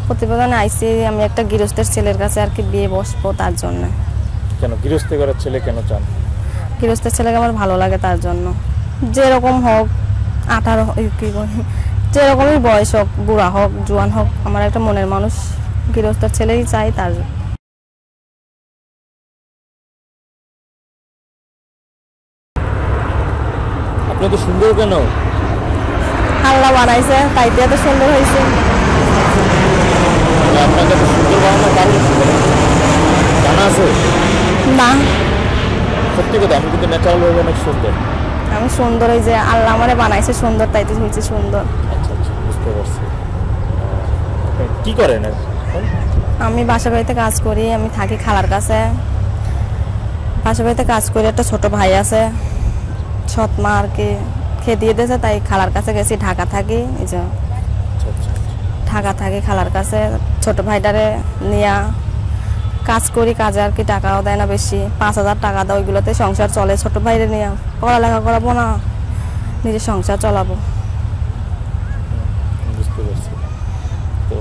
প্রতিবেদনে আইসি আমি একটা গৃহস্থের ছেলের কাছে আর কি বিয়ে বসবো তার জন্য। কেন গৃহস্থী ঘরের ছেলে কেন চান? গৃহস্থের ছেলেকে আমার ভালো লাগে তার জন্য। যেরকম হোক 18 কি বলি, যেরকমই বয়স হোক, বুড়া হোক জোয়ান হোক, আমার একটা মনের মানুষ গৃহস্থের ছেলেই চাই তার। আপনি তো সুন্দর কেন? আল্লাহ বানাইছে তাই তো এত সুন্দর হয়েছে। আপনাকে এত সুন্দর বানানোর কারণ জানা আছে? না, সত্যি কথা, আমি কিন্তু ন্যাচারাল ভাবে অনেক সুন্দর। আমি সুন্দর, ওই যে আল্লাহ আমারে বানাইছে সুন্দর তাই তো হয়েছে সুন্দর। আচ্ছা আচ্ছা, বুঝতে পারছি। আপনি কি করেন এখন? আমি বাসা বাড়িতে কাজ করি, আমি থাকি খালার কাছে। বাসা বাড়িতে কাজ করি, একটা ছোট ভাই আছে, সৎ মা আর কি খেয়ে দিয়ে দিয়েছে, তাই খালার কাছে গেছি। ঢাকা থাকি, এই যে আচ্ছা আচ্ছা, ঢাকা থাকি খালার কাছে। ছোট ভাইটারে নিয়ে কাজ করি, কাজে আর কি টাকাও দেয় না বেশি, 5000 টাকা দেয়, ওইগুলোতে সংসার চলে। ছোট ভাইরে নিয়ে পড়ালেখা করাবো না, নিজের সংসার চালাবো। বুঝতে পারছি। তো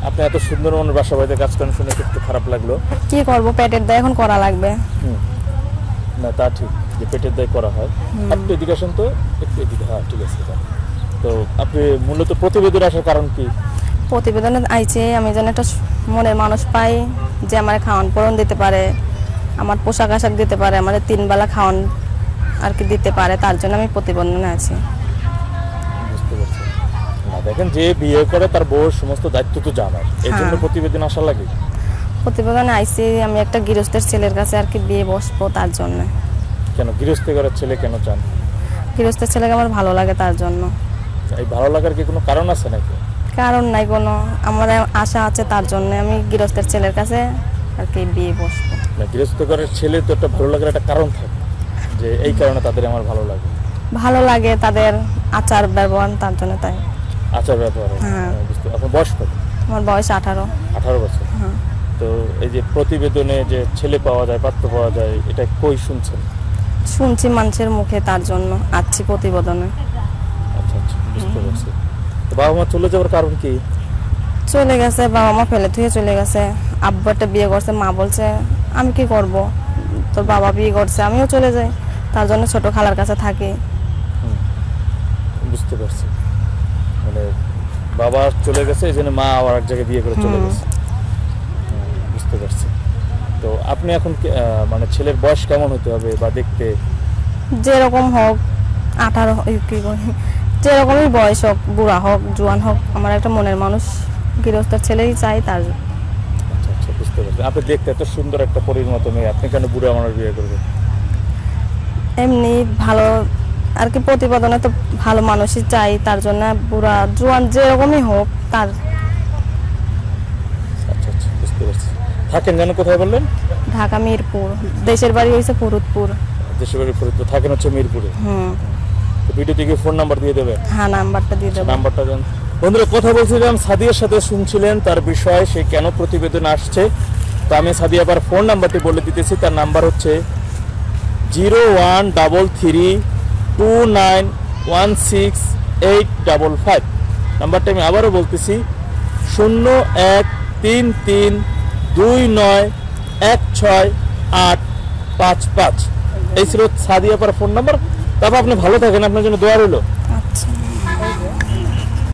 আপনি এত সুন্দর মনের বাসা বাড়িতে কাজ করেন শুনে একটু খারাপ লাগলো। কি করবো, পেটের দায় এখন করা লাগবে। না তা ঠিক, যে পেটের দায় করা হয়। আপনি এডুকেশন তো একটু এদিকে, হ্যাঁ ঠিক আছে। তো আপনি মূলত প্রতিবেদন আসার কারণ কি? প্রতিবেদনে আইছে আমি যেন একটা মনের মানুষ পাই, যে আমার খাওয়ান পরন দিতে পারে, আমার পোশাক আশাক দিতে পারে, আমার 3 বেলা খাওয়ান আর কি দিতে পারে, তার জন্য আমি প্রতিবেদনে আছি। বুঝতে পারছি। না দেখেন, যে বিয়ে করে তার বউর সমস্ত দায়িত্ব তো জানার, এই জন্য প্রতিবেদন আসা লাগে। প্রতিবেদনে আইছি আমি একটা গৃহস্থের ছেলের কাছে আর কি বিয়ে বসবো তার জন্য। কেন গৃহস্থী ঘরের ছেলে কেন চান? গৃহস্থের ছেলেকে আমার ভালো লাগে তার জন্য। এই ভালো লাগার কি কোনো কারণ আছে নাকি? কারণ নাই কোনো, আমার আশা আছে তার জন্য আমি গৃহস্থের ছেলের কাছে আর কি বিয়ে বসবো। না, গৃহস্থী ঘরের ছেলে তো একটা ভালো লাগার একটা কারণ থাকে, যে এই কারণে তাদের আমার ভালো লাগে। ভালো লাগে তাদের আচার ব্যবহার, তার জন্য তাই। আচার ব্যবহার। হ্যাঁ। বুঝতে। আপনার বয়স কত? আমার বয়স 18। 18 বছর। হ্যাঁ। তো এই যে প্রতিবেদনে যে ছেলে পাওয়া যায়, পাত্র পাওয়া যায়, এটা কই শুনছেন? শুনছি মানুষের মুখে, তার জন্য আসছি প্রতিবেদনে। আচ্ছা আচ্ছা, বুঝতে পারছি। তো বাবা মা চলে যাওয়ার কারণ কি? চলে গেছে, বাবা মা ফেলে থুয়ে চলে গেছে। আব্বু একটা বিয়ে করছে, মা বলছে আমি কি করব, তোর বাবা বিয়ে করছে আমিও চলে যাই, তার জন্য ছোট খালার কাছে থাকি। বুঝতে পারছি। মানে বাবা চলে গেছে, এই জন্য মা আবার এক জায়গায় বিয়ে করে চলে গেছে। বুঝতে পারছি। তো আপনি এখন মানে ছেলের বয়স কেমন হতে হবে বা দেখতে? যেরকম হোক 18 কি বলি, যেরকমই বয়স হোক, বুড়া হোক জোয়ান হোক, আমার একটা মনের মানুষ গৃহস্থের ছেলেই চাই তার। আচ্ছা আচ্ছা, বুঝতে পারছি। আপনি দেখতে এত সুন্দর একটা পরীর মতো মেয়ে, আপনি কেন বুড়া মানুষ বিয়ে করবেন? এমনি ভালো আর কি, প্রতিবেদনে তো ভালো মানুষই চাই, তার জন্য বুড়া জোয়ান যেরকমই হোক তার। আচ্ছা আচ্ছা, বুঝতে পারছি। থাকেন যেন কোথায় বললেন? ঢাকা মিরপুর, দেশের বাড়ি হয়েছে ফরিদপুর। দেশের বাড়ি ফরিদপুর, থাকেন হচ্ছে মিরপুরে। তো ভিডিও থেকে ফোন নাম্বার দিয়ে দেবেন? হ্যাঁ, নাম্বারটা দিয়ে দেবো। নাম্বারটা দেন। বন্ধুরা, কথা বলছিলাম সাদিয়ার সাথে, শুনছিলেন তার বিষয়, সে কেন প্রতিবেদন আসছে। তো আমি সাদিয়া আবার ফোন নাম্বারটি বলে দিতেছি। তার নাম্বার হচ্ছে 0133291685। নাম্বারটা আমি আবারও বলতেছি 0133291685। এই ছিল সাদিয়া আবার ফোন নাম্বার। তারপর আপনি ভালো থাকেন, আপনার জন্য দোয়া রইল।